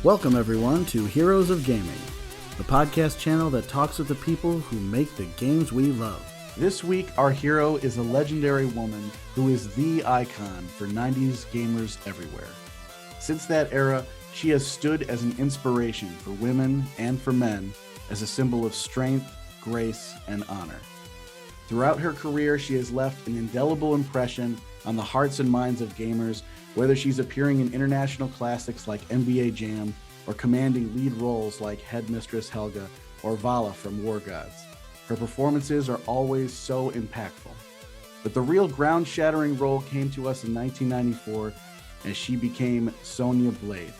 Welcome everyone to Heroes of Gaming, the podcast channel that talks with the people who make the games we love. This week, our hero is a legendary woman who is the icon for 90s gamers everywhere. Since that era, she has stood as an inspiration for women and for men, as a symbol of strength, grace, and honor. Throughout her career, she has left an indelible impression on the hearts and minds of gamers, whether she's appearing in international classics like NBA Jam or commanding lead roles like Head Mistress Helga or Vala from War Gods. Her performances are always so impactful. But the real ground-shattering role came to us in 1994 as she became Sonya Blade.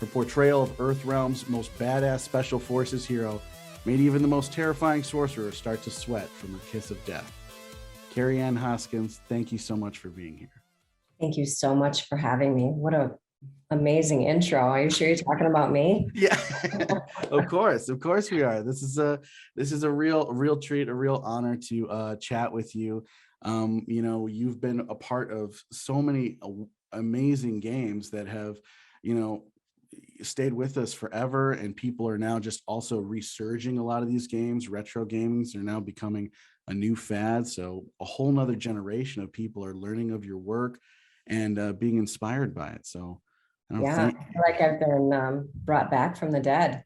Her portrayal of Earthrealm's most badass special forces hero made even the most terrifying sorcerer start to sweat from her kiss of death. Kerri Ann Hoskins, thank you so much for being here. Thank you so much for having me. What a amazing intro. Are you sure you're talking about me? Yeah, of course we are. This is a real treat, a real honor to chat with you. You've been a part of so many amazing games that have, stayed with us forever, and people are now just also resurging a lot of these games. Retro gamings are now becoming a new fad, so a whole nother generation of people are learning of your work and being inspired by it. So I feel like I've been brought back from the dead.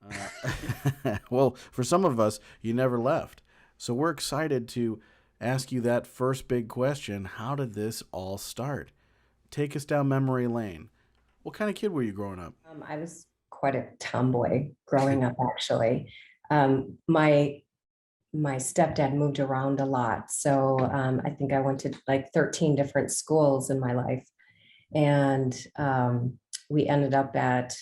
Well, for some of us, you never left. So we're excited to ask you that first big question. How did this all start? Take us down memory lane. What kind of kid were you growing up? I was quite a tomboy growing up, actually. My stepdad moved around a lot. So I think I went to like 13 different schools in my life. And we ended up at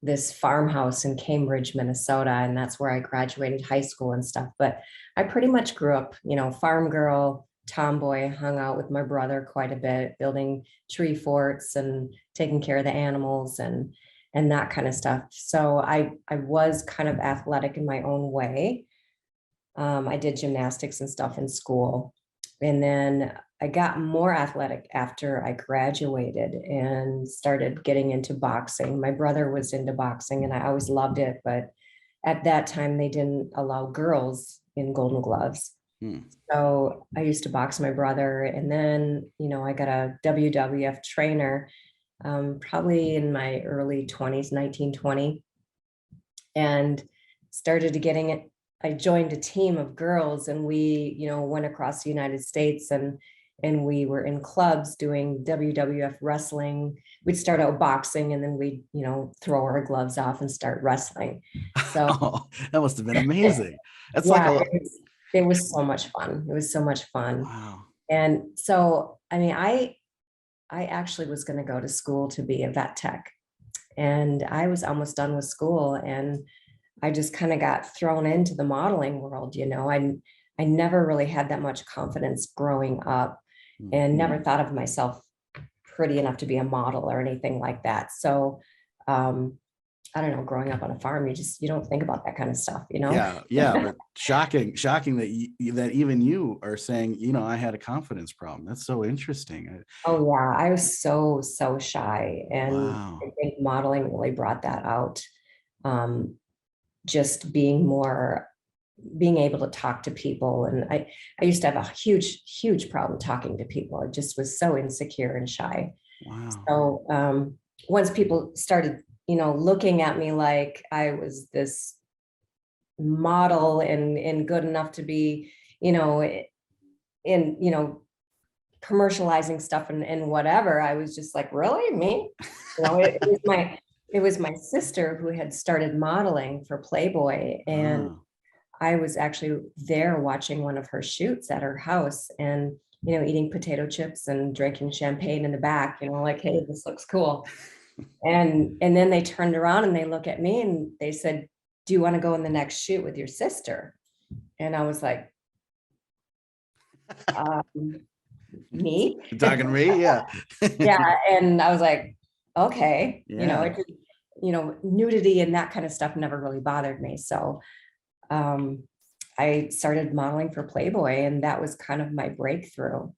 this farmhouse in Cambridge, Minnesota. And that's where I graduated high school and stuff. But I pretty much grew up, farm girl, tomboy, hung out with my brother quite a bit, building tree forts and taking care of the animals and that kind of stuff. So I was kind of athletic in my own way. I did gymnastics and stuff in school. And then I got more athletic after I graduated and started getting into boxing. My brother was into boxing and I always loved it. But at that time, they didn't allow girls in Golden Gloves. So I used to box my brother. And then, I got a WWF trainer probably in my early 20s, 1920, and started to getting it. I joined a team of girls and we, went across the United States and we were in clubs doing WWF wrestling. We'd start out boxing and then we'd, throw our gloves off and start wrestling. So that must have been amazing. That's it was so much fun. It was so much fun. Wow. And so, I actually was going to go to school to be a vet tech, and I was almost done with school, and I just kind of got thrown into the modeling world. I never really had that much confidence growing up and never thought of myself pretty enough to be a model or anything like that. So, I don't know, growing up on a farm, you don't think about that kind of stuff, Yeah. But shocking that even you are saying, I had a confidence problem. That's so interesting. Oh yeah, I was so shy, and wow. I think modeling really brought that out. Just being able to talk to people, and I used to have a huge problem talking to people. I just was so insecure and shy. Wow. So once people started looking at me like I was this model and good enough to be, in, commercializing stuff and whatever, I was just like, really, me? It was my sister who had started modeling for Playboy, and I was actually there watching one of her shoots at her house and, eating potato chips and drinking champagne in the back, like, hey, this looks cool. And then they turned around and they look at me and they said, do you want to go in the next shoot with your sister? And I was like, me? You're talking to me? Yeah. Yeah. And I was like, okay, Yeah. Nudity and that kind of stuff never really bothered me. So I started modeling for Playboy, and that was kind of my breakthrough.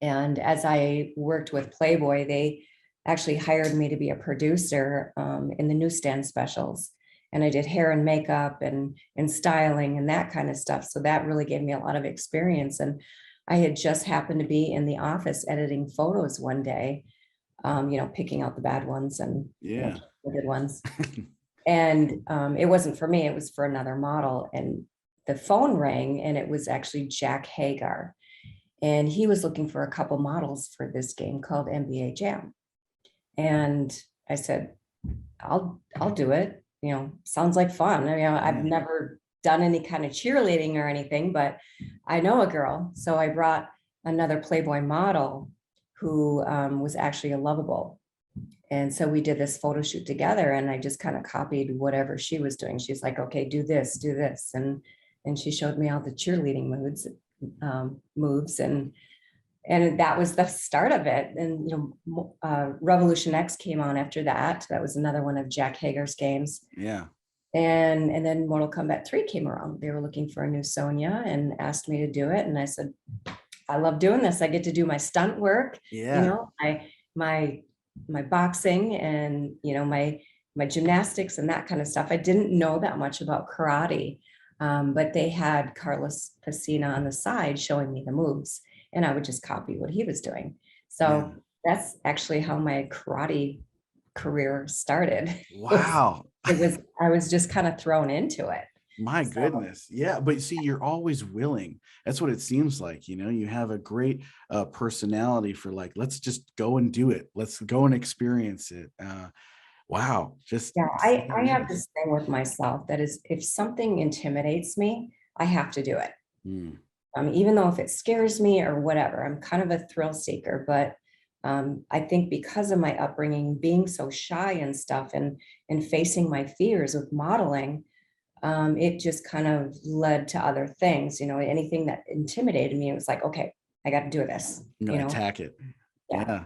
And as I worked with Playboy, they actually hired me to be a producer in the newsstand specials. And I did hair and makeup and styling and that kind of stuff. So that really gave me a lot of experience. And I had just happened to be in the office editing photos one day, picking out the bad ones and Yeah. the good ones. And it wasn't for me, it was for another model. And the phone rang, and it was actually Jack Hagar. And he was looking for a couple models for this game called NBA Jam. And I said, I'll do it. Sounds like fun. I've never done any kind of cheerleading or anything, but I know a girl. So I brought another Playboy model who was actually a lovable. And so we did this photo shoot together, and I just kind of copied whatever she was doing. She's like, okay, do this, do this. And she showed me all the cheerleading moves. And that was the start of it. And, Revolution X came on after that. That was another one of Jack Hager's games. Yeah. And then Mortal Kombat 3 came around. They were looking for a new Sonya and asked me to do it. And I said, I love doing this. I get to do my stunt work. Yeah. My boxing and, my gymnastics and that kind of stuff. I didn't know that much about karate, but they had Carlos Pacina on the side showing me the moves, and I would just copy what he was doing. So that's actually how my karate career started. Wow. I was just kind of thrown into it. My goodness. Yeah. But see, you're always willing. That's what it seems like. You have a great personality for like, let's just go and do it. Let's go and experience it. Wow. I have this thing with myself that is, if something intimidates me, I have to do it. Even though if it scares me or whatever, I'm kind of a thrill seeker, but I think because of my upbringing, being so shy and stuff and facing my fears with modeling, it just kind of led to other things, anything that intimidated me. It was like, okay, I got to do this. Attack it. Yeah.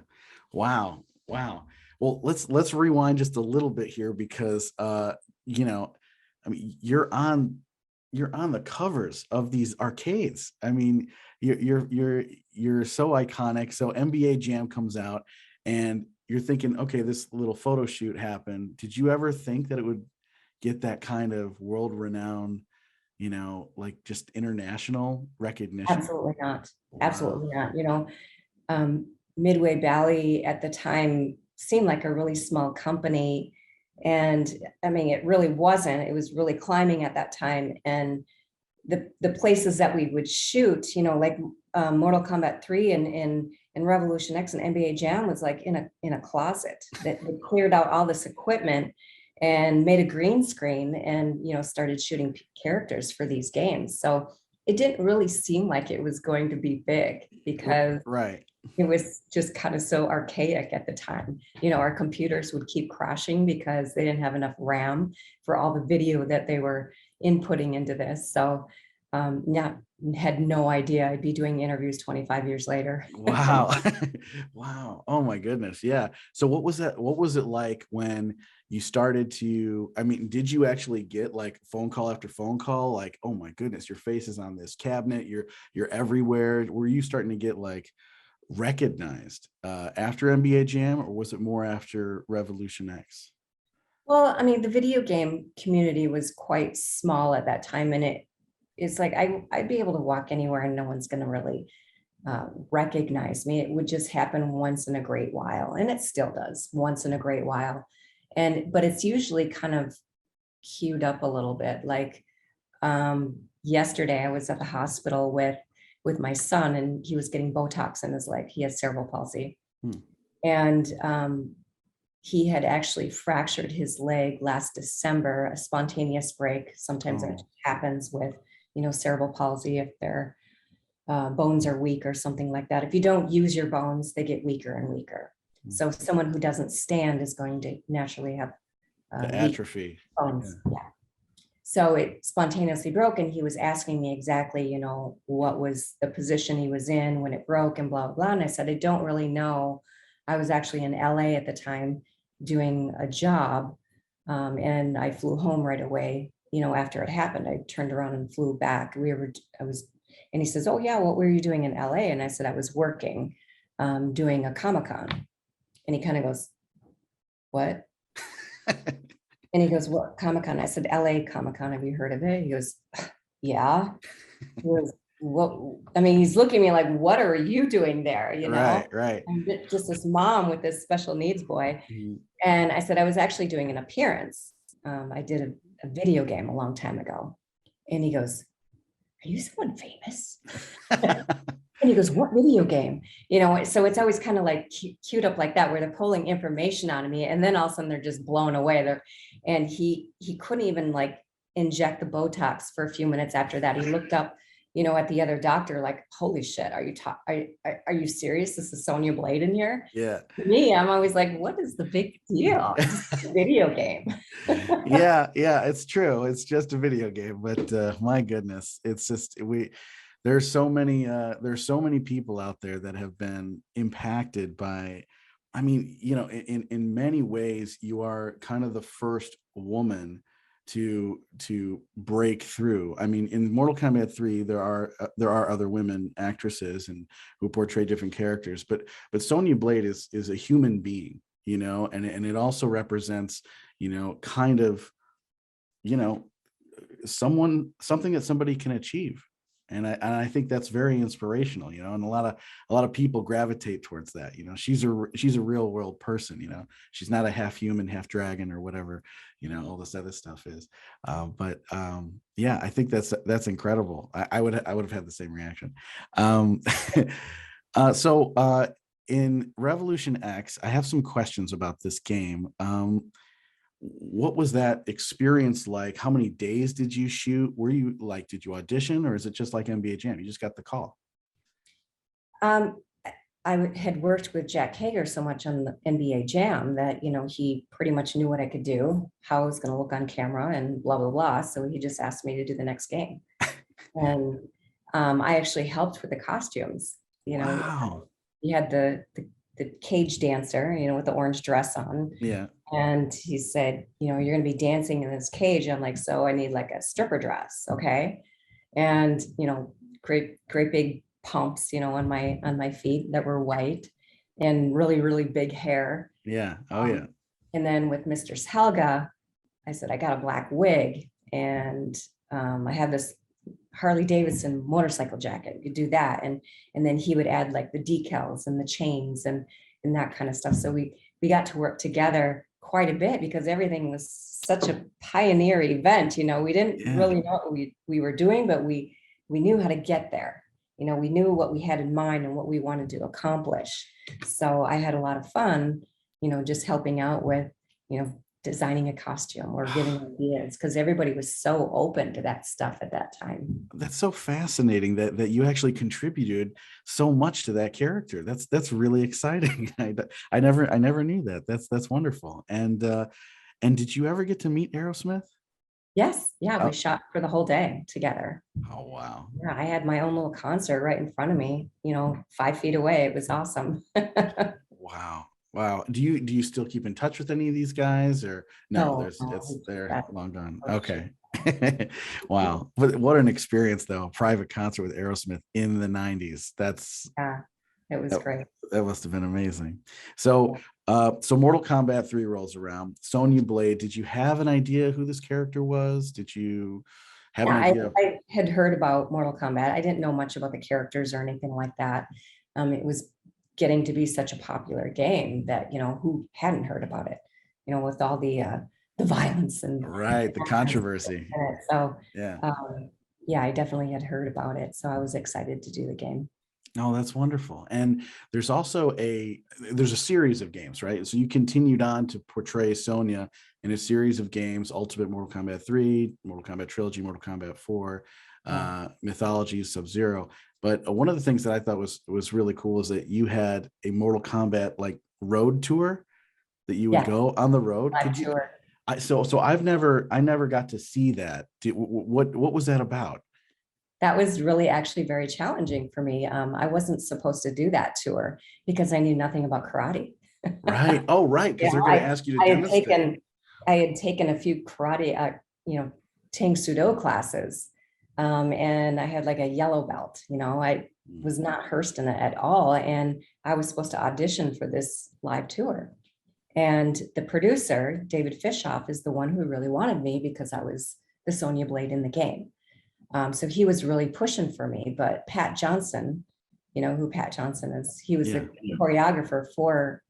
Wow. Well, let's rewind just a little bit here because, you're on the covers of these arcades. I mean, you're so iconic. So NBA Jam comes out and you're thinking, okay, this little photo shoot happened. Did you ever think that it would get that kind of world renowned, like just international recognition? Absolutely not. Absolutely not. Midway Valley at the time seemed like a really small company. And I mean, it really wasn't. It was really climbing at that time. And the places that we would shoot, like Mortal Kombat 3 and Revolution X and NBA Jam was like in a closet that they cleared out all this equipment and made a green screen and, started shooting characters for these games. So it didn't really seem like it was going to be big because it was just kind of so archaic at the time. Our computers would keep crashing because they didn't have enough RAM for all the video that they were inputting into this. So had no idea I'd be doing interviews 25 years later. Wow. Wow. Oh my goodness. Yeah. So what was it like when you started to, did you actually get like phone call after phone call? Like, oh my goodness, your face is on this cabinet. You're everywhere. Were you starting to get like recognized after NBA Jam, or was it more after Revolution X? Well, the video game community was quite small at that time, and it's like I'd be able to walk anywhere and no one's going to really recognize me. It would just happen once in a great while, and it still does once in a great while. But it's usually kind of queued up a little bit. Like yesterday, I was at the hospital with my son, and he was getting Botox in his leg. He has cerebral palsy, and he had actually fractured his leg last December, a spontaneous break. Sometimes it happens with cerebral palsy if their bones are weak or something like that. If you don't use your bones, they get weaker and weaker. So someone who doesn't stand is going to naturally have the atrophy bones. Yeah. So it spontaneously broke, and he was asking me exactly, what was the position he was in when it broke and blah, blah, blah. And I said, I don't really know. I was actually in LA at the time doing a job, and I flew home right away. After it happened, I turned around and flew back. And he says, oh yeah, what were you doing in LA? And I said, I was working. doing a Comic-Con. And he kind of goes, what? And he goes, what Comic-Con? I said, LA Comic-Con. Have you heard of it? He goes, yeah. He goes, what? I mean, he's looking at me like, what are you doing there? You know, Right. I'm just this mom with this special needs boy. And I said, I was actually doing an appearance. I did a video game a long time ago. And he goes, are you someone famous? And he goes, what video game? You know, so it's always kind of like queued up like that, where they're pulling information out of me. And then all of a sudden they're just blown away. And he couldn't even like inject the Botox for a few minutes after that. He looked up, you know, at the other doctor, like, holy shit, are you serious? This is Sonya Blade in here? Yeah. To me, I'm always like, what is the big deal? It's a video game. Yeah, it's true. It's just a video game, but my goodness, it's just there's so many people out there that have been impacted by, I mean, you know, in many ways, you are kind of the first woman to break through. I mean, in Mortal Kombat 3, there are other women actresses and who portray different characters, but Sonya Blade is a human being, you know, and it also represents, you know, kind of, you know, something that somebody can achieve. And I think that's very inspirational, you know, and a lot of people gravitate towards that. You know, she's a real world person, you know, she's not a half human, half dragon or whatever, you know, all this other stuff is. Yeah, I think that's incredible. I would have had the same reaction. So in Revolution X, I have some questions about this game. What was that experience like? How many days did you shoot? Did you audition, or is it just like NBA Jam? You just got the call? I had worked with Jack Hager so much on the NBA Jam that, you know, he pretty much knew what I could do, how I was going to look on camera and blah, blah, blah. So he just asked me to do the next game. And I actually helped with the costumes. You know, wow. You had the cage dancer, you know, with the orange dress on. Yeah. And he said, you know, you're going to be dancing in this cage. I'm like, so I need like a stripper dress. Okay. And, you know, great big pumps, you know, on my feet that were white and really, really big hair. Yeah. Oh yeah. And then with Mistress Helga, I said, I got a black wig and I have this Harley Davidson motorcycle jacket. You do that. And then he would add like the decals and the chains and that kind of stuff. So we got to work together quite a bit because everything was such a pioneer event. You know, we didn't really know what we were doing, but we knew how to get there. You know, we knew what we had in mind and what we wanted to accomplish. So I had a lot of fun, you know, just helping out with, you know, designing a costume or giving ideas because everybody was so open to that stuff at that time. That's so fascinating that you actually contributed so much to that character. That's really exciting. I never knew that. That's wonderful. And did you ever get to meet Aerosmith? Yes. Yeah. We shot for the whole day together. Oh, wow. Yeah. I had my own little concert right in front of me, you know, 5 feet away. It was awesome. Wow. Do you still keep in touch with any of these guys or no? They're long gone. Okay. Wow. What an experience though. A private concert with Aerosmith in the 90s. It was great. That must have been amazing. So Mortal Kombat 3 rolls around. Sonya Blade, did you have an idea who this character was? Did you have an idea? I had heard about Mortal Kombat. I didn't know much about the characters or anything like that. It was getting to be such a popular game that, you know, who hadn't heard about it, you know, with all the violence and right, the controversy. So yeah, I definitely had heard about it. So I was excited to do the game. Oh, that's wonderful. And there's also there's a series of games, right? So you continued on to portray Sonya in a series of games: Ultimate Mortal Kombat 3, Mortal Kombat Trilogy, Mortal Kombat 4, Mythology, Sub-Zero. But one of the things that I thought was really cool is that you had a Mortal Kombat like road tour that you would go on the road. So I never got to see that. What was that about? That was really actually very challenging for me. I wasn't supposed to do that tour because I knew nothing about karate. Right. Oh, right. Because they're going to ask you to demonstrate. I had taken a few karate, Tang Sudo classes. And I had like a yellow belt, you know, was not versed in it at all. And I was supposed to audition for this live tour. And the producer, David Fishoff, is the one who really wanted me because I was the Sonya Blade in the game. So he was really pushing for me. But Pat Johnson, you know who Pat Johnson is? He was the choreographer for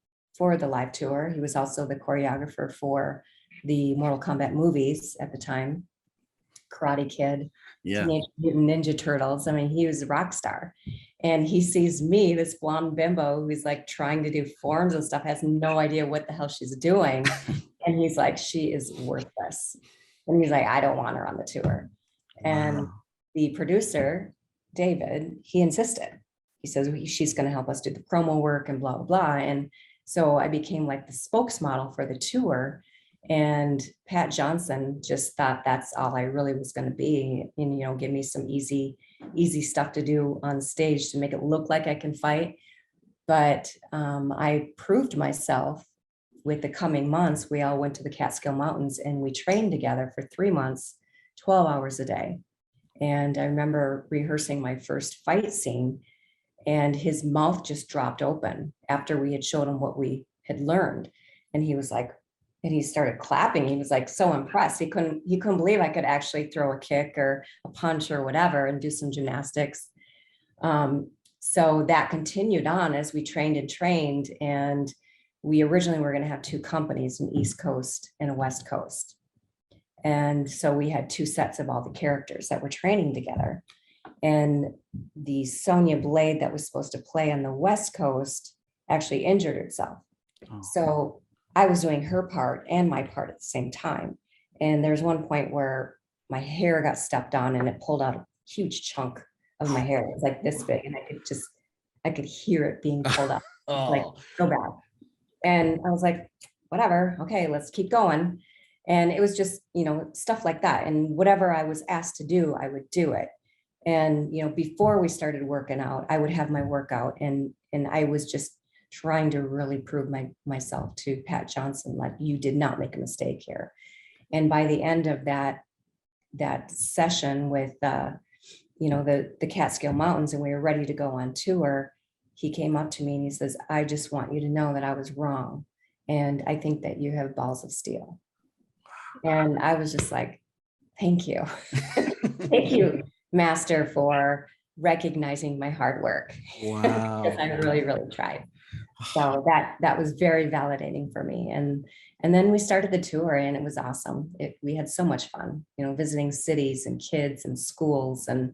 the live tour. He was also the choreographer for the Mortal Kombat movies at the time, Karate Kid, Teenage Mutant Ninja Turtles. I mean, he was a rock star. And he sees me, this blonde bimbo who's like trying to do forms and stuff, has no idea what the hell she's doing. And he's like, she is worthless. And he's like, I don't want her on the tour. And the producer, David, he insisted. He says, she's going to help us do the promo work and blah, blah, blah. And so I became like the spokesmodel for the tour. And Pat Johnson just thought that's all I really was going to be, and, you know, give me some easy stuff to do on stage to make it look like I can fight. But I proved myself with the coming months. We all went to the Catskill Mountains and we trained together for 3 months, 12 hours a day. And I remember rehearsing my first fight scene, and his mouth just dropped open after we had showed him what we had learned. And he was like, and he started clapping. He was like so impressed. He couldn't believe I could actually throw a kick or a punch or whatever and do some gymnastics. So that continued on as we trained. And we originally were going to have 2 companies, an East Coast and a West Coast. And so we had 2 sets of all the characters that were training together. And the Sonya Blade that was supposed to play on the West Coast actually injured herself. So I was doing her part and my part at the same time. And there's one point where my hair got stepped on and it pulled out a huge chunk of my hair. It was like this big, and I could hear it being pulled out. Like so bad. And I was like, whatever, okay, let's keep going. And it was just, you know, stuff like that. And whatever I was asked to do, I would do it. And, you know, before we started working out, I would have my workout, and I was just trying to really prove myself to Pat Johnson, like, you did not make a mistake here. And by the end of that session with, you know, the Catskill Mountains, and we were ready to go on tour, he came up to me and he says, I just want you to know that I was wrong. And I think that you have balls of steel. And I was just like, thank you. Thank you, Master, for recognizing my hard work. Wow. Because I really, really tried. So that was very validating for me. And then we started the tour, and it was awesome. We had so much fun, you know, visiting cities and kids and schools and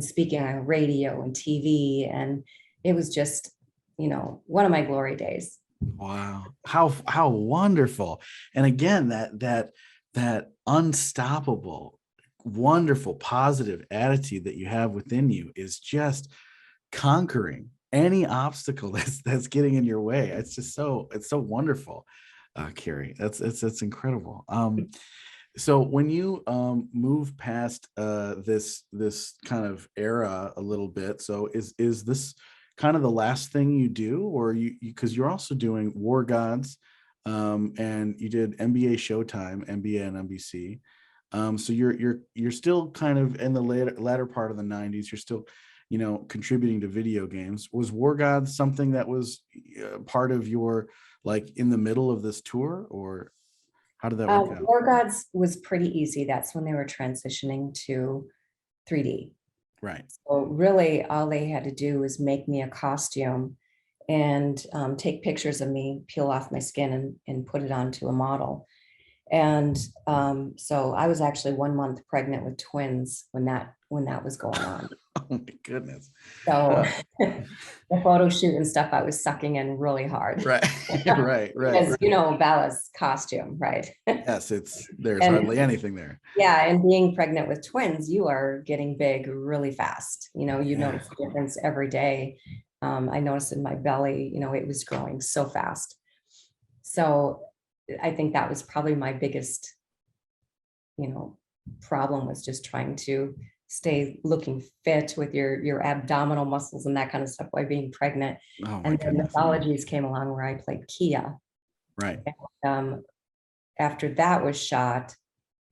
speaking on radio and TV. And it was just, you know, one of my glory days. Wow. How wonderful. And again, that unstoppable, wonderful, positive attitude that you have within you is just conquering any obstacle that's getting in your way. It's just it's so wonderful, Kerri. That's incredible. So when you move past this kind of era a little bit, so is this kind of the last thing you do, or you because you're also doing War Gods, and you did NBA Showtime, NBA and NBC. So you're still kind of in the latter part of the 90s. You're still, you know, contributing to video games. Was War Gods something that was part of your, like, in the middle of this tour, or how did that work out? War Gods was pretty easy. That's when they were transitioning to 3D. Right. So really all they had to do was make me a costume and take pictures of me, peel off my skin and put it onto a model. And so I was actually 1 month pregnant with twins when that was going on. Oh my goodness. So the photo shoot and stuff, I was sucking in really hard. Right. Right. Because, you know, Bella's costume, right? Yes, there's hardly anything there. Yeah, and being pregnant with twins, you are getting big really fast. You know, you notice the difference every day. I noticed in my belly, you know, it was growing so fast. So I think that was probably my biggest, you know, problem, was just trying to stay looking fit with your abdominal muscles and that kind of stuff while being pregnant. And then mythologies came along where I played Kia. Right. And, after that was shot,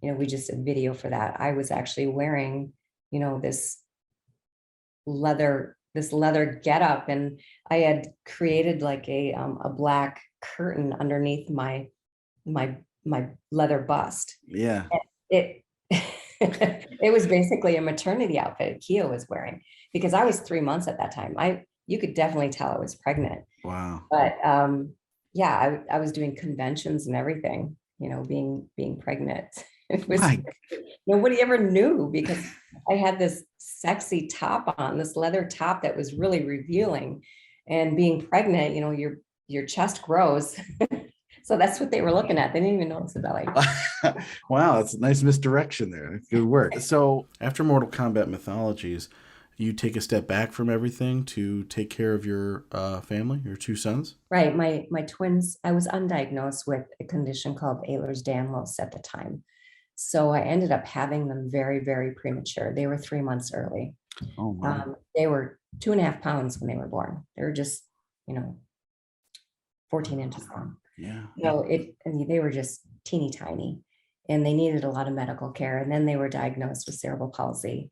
you know, we just did video for that. I was actually wearing, you know, this leather this leather getup, and I had created like a black curtain underneath my leather bust. Yeah. It it was basically a maternity outfit Kia was wearing, because I was 3 months at that time. You could definitely tell I was pregnant. Wow. But yeah, I was doing conventions and everything, being pregnant. It was My, nobody ever knew, because I had this sexy top on, this leather top that was really revealing. And being pregnant, your chest grows. So that's what they were looking at. They didn't even notice the belly. wow, that's a nice misdirection there. Good work. So after Mortal Kombat Mythologies, you take a step back from everything to take care of your family, your two sons? Right. My twins, I was undiagnosed with a condition called Ehlers-Danlos at the time. So I ended up having them very, very premature. They were 3 months early. Oh, wow. They were 2.5 pounds when they were born. They were just, 14 inches long. Yeah. I mean, they were just teeny tiny, and they needed a lot of medical care. And then they were diagnosed with cerebral palsy.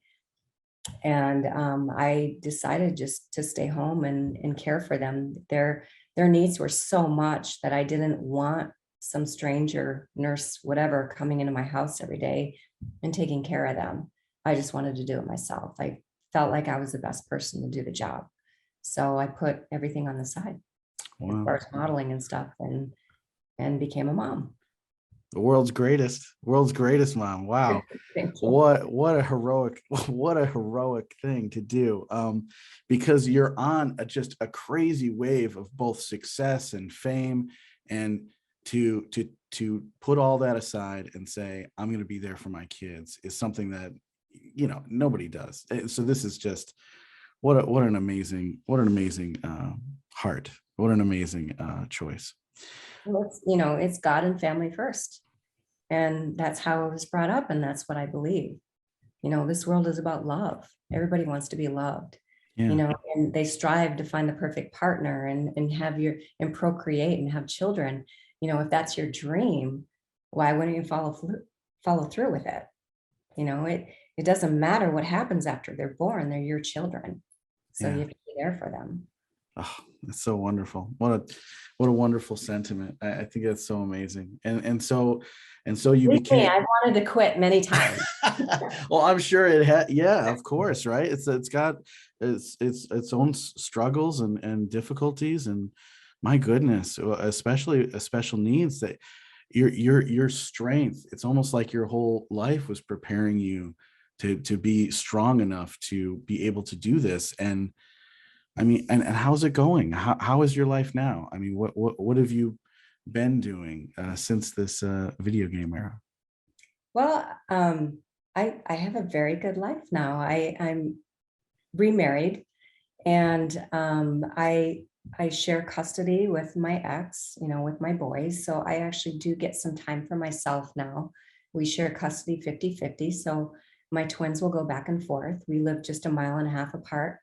And I decided just to stay home and care for them. Their needs were so much that I didn't want some stranger nurse, whatever, coming into my house every day and taking care of them. I just wanted to do it myself. I felt like I was the best person to do the job. So I put everything on the side as Wow. far as modeling and stuff, and became a mom. The world's greatest mom. Wow. Thank you. What a heroic thing to do. Because you're on just a crazy wave of both success and fame, and to put all that aside and say, I'm going to be there for my kids is something that, nobody does. So this is just what an amazing heart. What an amazing choice. Well, it's God and family first. And that's how I was brought up. And that's what I believe. This world is about love. Everybody wants to be loved, Yeah. and they strive to find the perfect partner and and procreate and have children. If that's your dream, why wouldn't you follow through with it? It doesn't matter what happens after they're born. They're your children. So Yeah. you have to be there for them. Oh, that's so wonderful. What a wonderful sentiment. I think that's so amazing. And so you Believe me, became. I wanted to quit many times. Well, I'm sure it had. Yeah, of course, right? It's got its own struggles and difficulties, and my goodness, especially special needs, that your strength. It's almost like your whole life was preparing you to be strong enough to be able to do this. And I mean, and how's it going? How is your life now? I mean, what have you been doing since this video game era? Well, I have a very good life now. I'm remarried, and I share custody with my ex, with my boys. So I actually do get some time for myself now. We share custody 50-50. So my twins will go back and forth. We live just a mile and a half apart.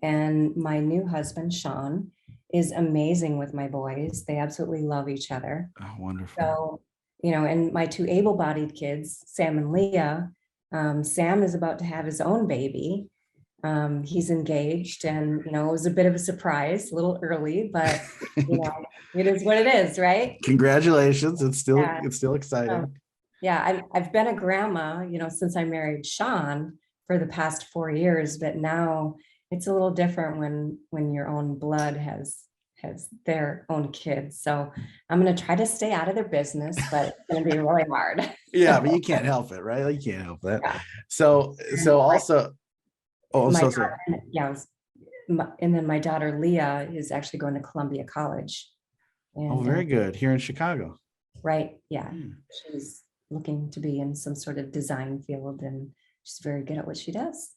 And my new husband, Sean, is amazing with my boys. They absolutely love each other. Oh, wonderful. So, and my two able-bodied kids, Sam and Leah, Sam is about to have his own baby. He's engaged, and, it was a bit of a surprise, a little early, but, it is what it is, right? Congratulations. It's still Yeah. exciting. Yeah, I've been a grandma, since I married Sean for the past 4 years, but now it's a little different when your own blood has their own kids. So I'm going to try to stay out of their business, but it's going to be really hard. Yeah, but you can't help it, right? Like, you can't help that. Yeah. So also, I'm My so sorry. daughter, yeah, and then my daughter Leah is actually going to Columbia College. And, Oh, very good. Here in Chicago. right. Yeah. Yeah. She's looking to be in some sort of design field, and she's very good at what she does.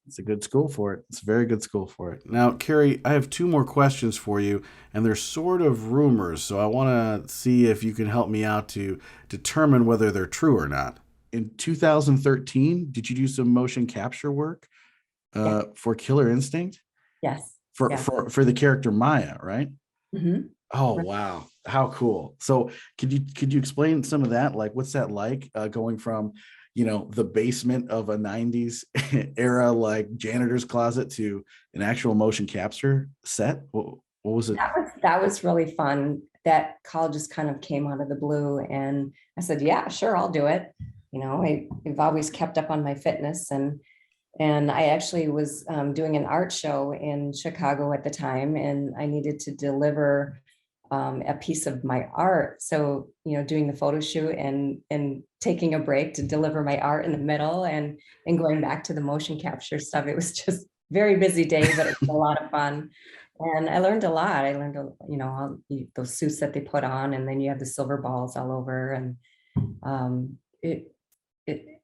It's a good school for it. It's a very good school for it. Now, Kerri, I have two more questions for you, and they're sort of rumors, so I want to see if you can help me out to determine whether they're true or not. In 2013, did you do some motion capture work for Killer Instinct? Yes. For the character Maya, right? Mm-hmm. Oh, Right. wow. How cool. So could you explain some of that? Like, what's that like, going from, the basement of a 90s era, like janitor's closet, to an actual motion capture set? What was it? That was really fun. That call just kind of came out of the blue, and I said, yeah, sure, I'll do it. I've always kept up on my fitness, and I actually was doing an art show in Chicago at the time, and I needed to deliver a piece of my art. So, doing the photo shoot and taking a break to deliver my art in the middle, and going back to the motion capture stuff. It was just very busy day, but it was a lot of fun. And I learned a lot. I learned, those suits that they put on, and then you have the silver balls all over, and it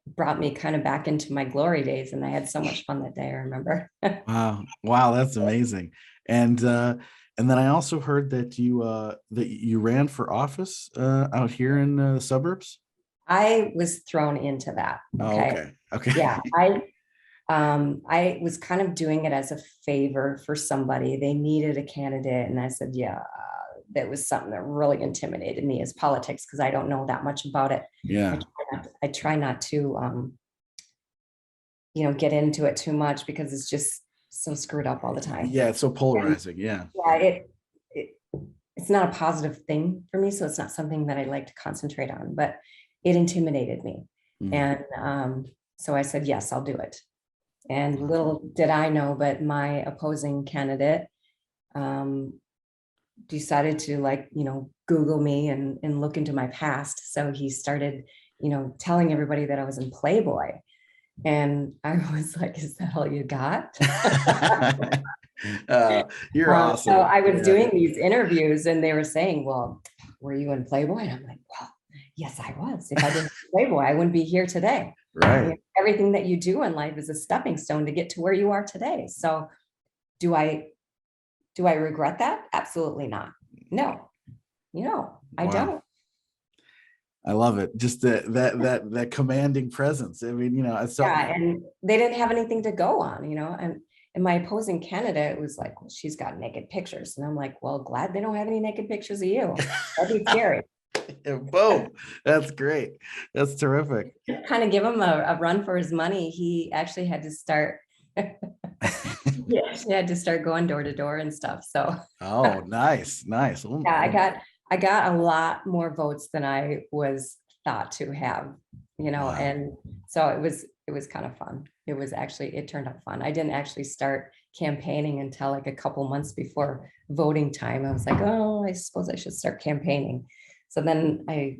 brought me kind of back into my glory days, and I had so much fun that day, I remember. Wow, that's amazing. And then I also heard that you ran for office out here in the suburbs. I was thrown into that. Oh, okay. Yeah, I was kind of doing it as a favor for somebody. They needed a candidate, and I said, yeah, that was something that really intimidated me, is politics, because I don't know that much about it. Yeah. I try not to get into it too much, because it's just so screwed up all the time. Yeah, it's so polarizing. Yeah. It's not a positive thing for me, so it's not something that I like to concentrate on, but it intimidated me. And so I said, yes, I'll do it. And little did I know, but my opposing candidate decided to Google me and look into my past. So he started, telling everybody that I was in Playboy. And I was like, is that all you got? You're awesome. So I was doing these interviews, and they were saying, well, were you in Playboy? And I'm like, well, yes, I was. If I didn't Playboy, I wouldn't be here today. Right. Everything that you do in life is a stepping stone to get to where you are today. So do I regret that? Absolutely not. No, I don't. I love it. Just that commanding presence. I mean, and they didn't have anything to go on, and my opposing candidate was like, well, she's got naked pictures. And I'm like, well, glad they don't have any naked pictures of you. That'd be scary. Boom. That's great. That's terrific. Kind of give him a run for his money. He actually had to start he had to start going door to door and stuff. So nice. Oh, yeah, I got a lot more votes than I was thought to have, wow. And so it was kind of fun. It turned out fun. I didn't actually start campaigning until like a couple months before voting time. I was like, oh, I suppose I should start campaigning. So then I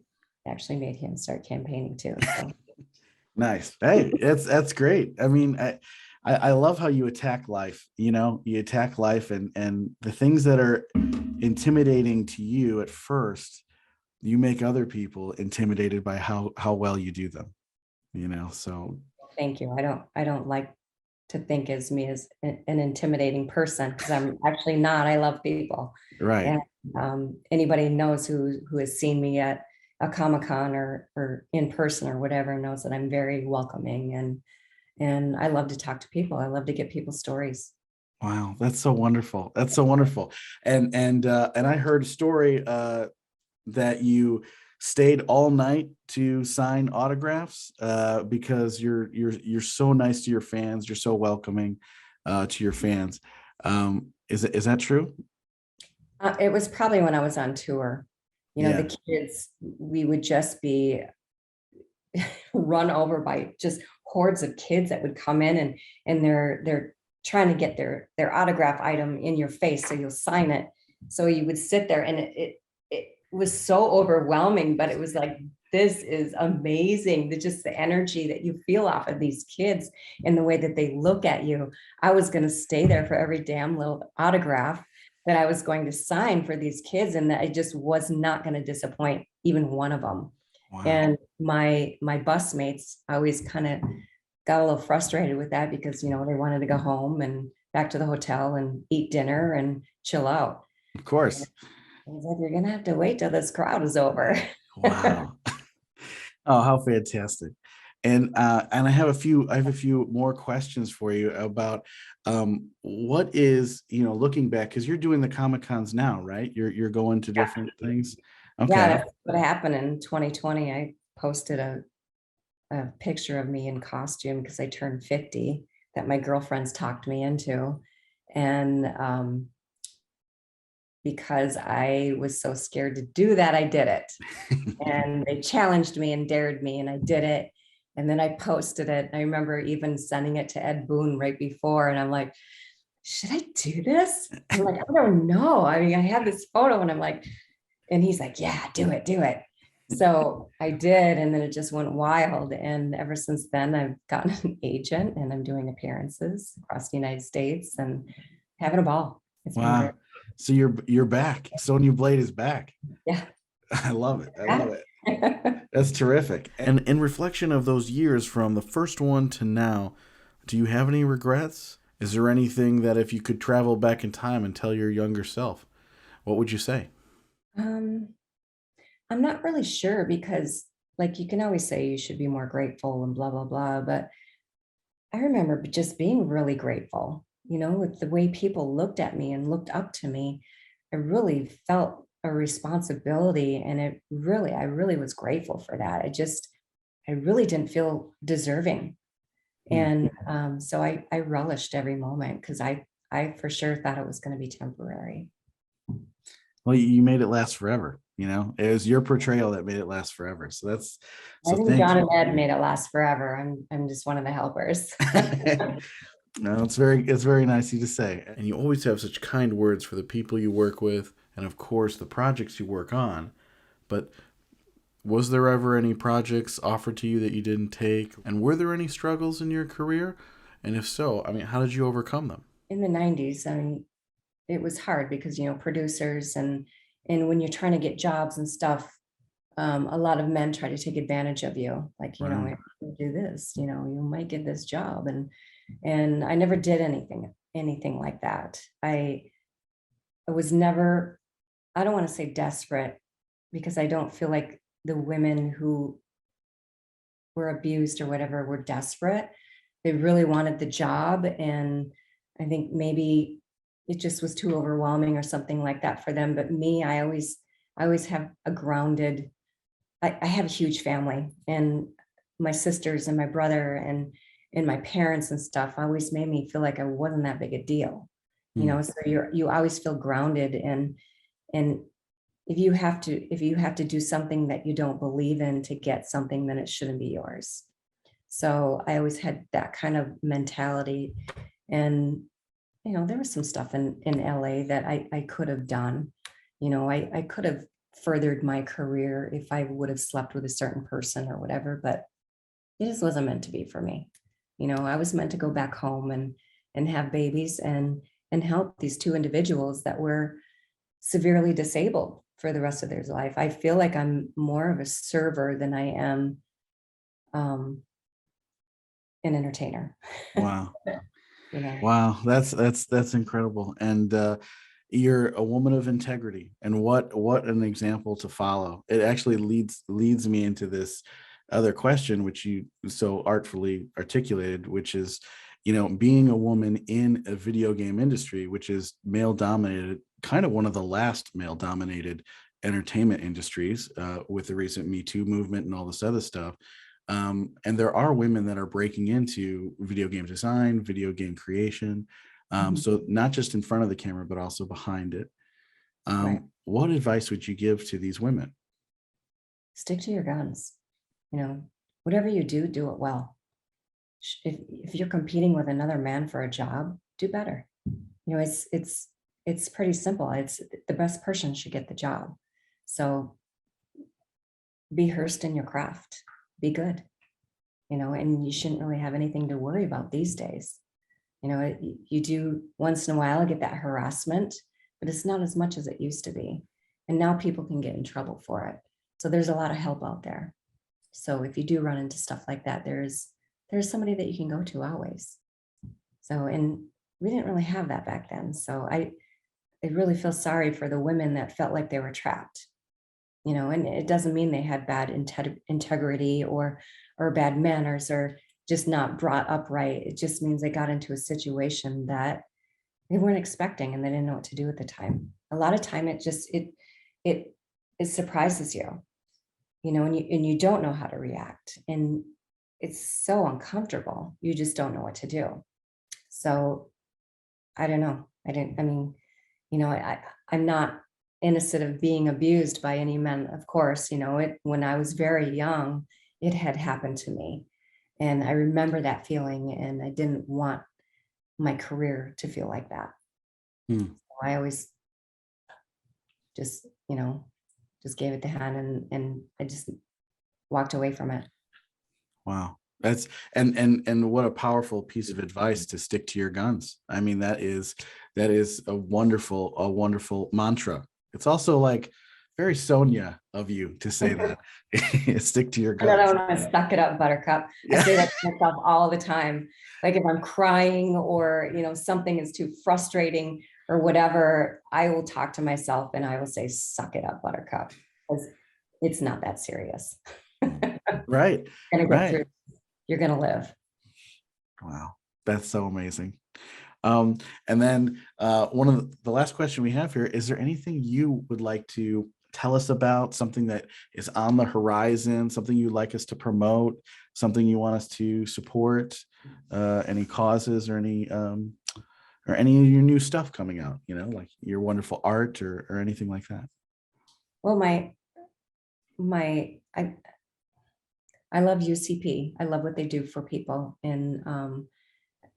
actually made him start campaigning too. So. Nice. Hey, that's great. I mean, I love how you attack life. You attack life, and the things that are intimidating to you at first, you make other people intimidated by how well you do them. So thank you. I don't like to think as me as an intimidating person, because I'm actually not. I love people. Right. And anybody knows who has seen me at a Comic-Con or in person or whatever knows that I'm very welcoming, and I love to talk to people. I love to get people's stories. Wow, that's so wonderful. That's so wonderful. And I heard a story that you stayed all night to sign autographs because you're so nice to your fans. You're so welcoming to your fans. Is that true? It was probably when I was on tour. The kids, we would just be run over by just hordes of kids that would come in, and they're trying to get their autograph item in your face so you'll sign it. So you would sit there, and it was so overwhelming, but it was like, this is amazing. Just the energy that you feel off of these kids and the way that they look at you. I was going to stay there for every damn little autograph that I was going to sign for these kids, and that I just was not going to disappoint even one of them. Wow. And my bus mates always kind of got a little frustrated with that, because they wanted to go home and back to the hotel and eat dinner and chill out. Of course. I was like, you're gonna have to wait till this crowd is over. Wow. Oh, how fantastic. And I have a few more questions for you about what is, looking back, because you're doing the Comic-Cons now, right? You're going to different things. Okay. Yeah, that's what happened in 2020. I posted a picture of me in costume because I turned 50 that my girlfriends talked me into. And because I was so scared to do that, I did it. And they challenged me and dared me, and I did it. And then I posted it. I remember even sending it to Ed Boon right before. And I'm like, should I do this? I'm like, I don't know. I mean, I had this photo and I'm like, and he's like, yeah, do it, do it. So I did. And then it just went wild. And ever since then, I've gotten an agent and I'm doing appearances across the United States and having a ball. It's been great. Wow. So you're back. Sonya Blade is back. Yeah. I love it. I love it. That's terrific. And in reflection of those years from the first one to now, do you have any regrets? Is there anything that if you could travel back in time and tell your younger self, what would you say? I'm not really sure because like you can always say you should be more grateful and blah, blah, blah. But I remember just being really grateful, with the way people looked at me and looked up to me. I really felt a responsibility and I really was grateful for that. I really didn't feel deserving. And so I relished every moment because I for sure thought it was going to be temporary. Well, you made it last forever. It was your portrayal that made it last forever. I think John and Ed made it last forever. I'm just one of the helpers. No, it's very nice of you to say. And you always have such kind words for the people you work with, and of course the projects you work on. But was there ever any projects offered to you that you didn't take? And were there any struggles in your career? And if so, how did you overcome them? In the 90s, it was hard because, producers and when you're trying to get jobs and stuff, a lot of men try to take advantage of you. Like, Right. if you do this, you might get this job. And I never did anything like that. I was never, I don't want to say desperate because I don't feel like the women who were abused or whatever were desperate. They really wanted the job. And I think maybe it just was too overwhelming or something like that for them. But me, I always have a grounded, I have a huge family, and my sisters and my brother and my parents and stuff always made me feel like I wasn't that big a deal. So you always feel grounded, and if you have to do something that you don't believe in to get something, then it shouldn't be yours. So I always had that kind of mentality. And there was some stuff in LA that I could have done. I could have furthered my career if I would have slept with a certain person or whatever, but it just wasn't meant to be for me. I was meant to go back home and have babies and help these two individuals that were severely disabled for the rest of their life. I feel like I'm more of a server than I am an entertainer. Wow. Wow, that's incredible. And you're a woman of integrity, and what an example to follow. It actually leads me into this other question, which you so artfully articulated, which is, being a woman in a video game industry, which is male dominated, kind of one of the last male dominated entertainment industries, with the recent Me Too movement and all this other stuff. And there are women that are breaking into video game design, video game creation. So not just in front of the camera, but also behind it. Right. What advice would you give to these women? Stick to your guns. Whatever you do, do it well. If you're competing with another man for a job, do better. It's pretty simple. It's the best person should get the job. So be versed in your craft. Be good. And you shouldn't really have anything to worry about these days. You do once in a while get that harassment, but it's not as much as it used to be. And now people can get in trouble for it. So there's a lot of help out there. So if you do run into stuff like that, there's somebody that you can go to always. So, and we didn't really have that back then. So I really feel sorry for the women that felt like they were trapped. And it doesn't mean they had bad integrity or bad manners or just not brought up right. It just means they got into a situation that they weren't expecting and they didn't know what to do at the time. A lot of time it surprises you, and you don't know how to react. And it's so uncomfortable. You just don't know what to do. So I don't know. I mean, I'm not innocent of being abused by any men, of course. When I was very young, it had happened to me. And I remember that feeling, and I didn't want my career to feel like that. Hmm. So I always just, just gave it the hand, and I just walked away from it. Wow. That's and what a powerful piece of advice to stick to your guns. I mean, that is a wonderful mantra. It's also like very Sonya of you to say that. Stick to your And I guns. don't want to suck it up, buttercup. I Yeah. say that to myself all the time. Like if I'm crying or, something is too frustrating or whatever, I will talk to myself and I will say, suck it up, buttercup. Because it's not that serious. Right. You're gonna get Right. through. You're gonna live. Wow. That's so amazing. And then one of the last question we have here, is there anything you would like to tell us about, something that is on the horizon, something you'd like us to promote, something you want us to support, any causes or any of your new stuff coming out, like your wonderful art or anything like that? Well, I love UCP. I love what they do for people. And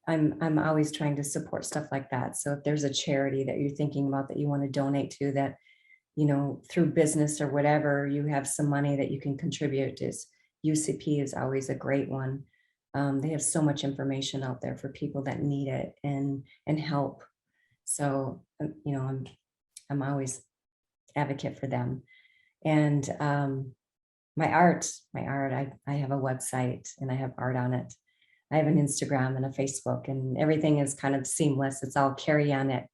I'm always trying to support stuff like that. So if there's a charity that you're thinking about that you want to donate to, that, through business or whatever, you have some money that you can contribute, UCP is always a great one. They have so much information out there for people that need it and help. So, I'm always advocate for them. And my art, I have a website and I have art on it. I have an Instagram and a Facebook, and everything is kind of seamless. It's all Kerri Ann at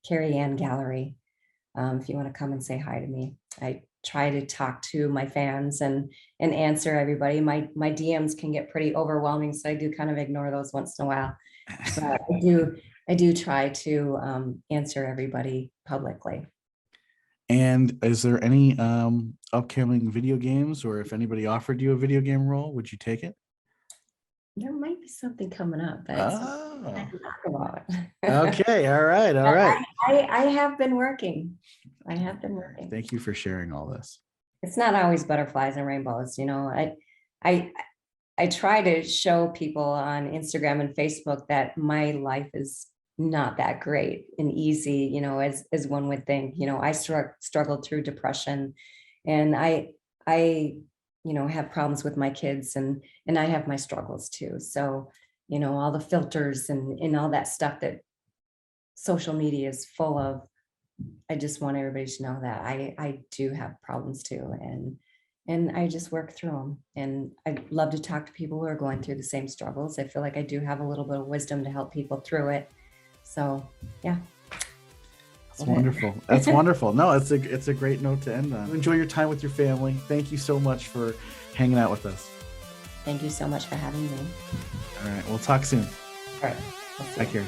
Kerri Ann Gallery. If you want to come and say hi to me, I try to talk to my fans and answer everybody. My DMs can get pretty overwhelming, so I do kind of ignore those once in a while. But I do try to answer everybody publicly. And is there any upcoming video games, or if anybody offered you a video game role, would you take it? There might be something coming up, but Oh, I can talk about it. okay. All right. I have been working. I have been working. Thank you for sharing all this. It's not always butterflies and rainbows, I try to show people on Instagram and Facebook that my life is not that great and easy, as one would think. I struggled through depression, and I have problems with my kids, and I have my struggles too. So, all the filters and all that stuff that social media is full of, I just want everybody to know that I do have problems too. And I just work through them. And I love to talk to people who are going through the same struggles. I feel like I do have a little bit of wisdom to help people through it. So, yeah. That's wonderful. That's wonderful. No, it's a great note to end on. Enjoy your time with your family. Thank you so much for hanging out with us. Thank you so much for having me. All right. We'll talk soon. All right. Bye, Kerri.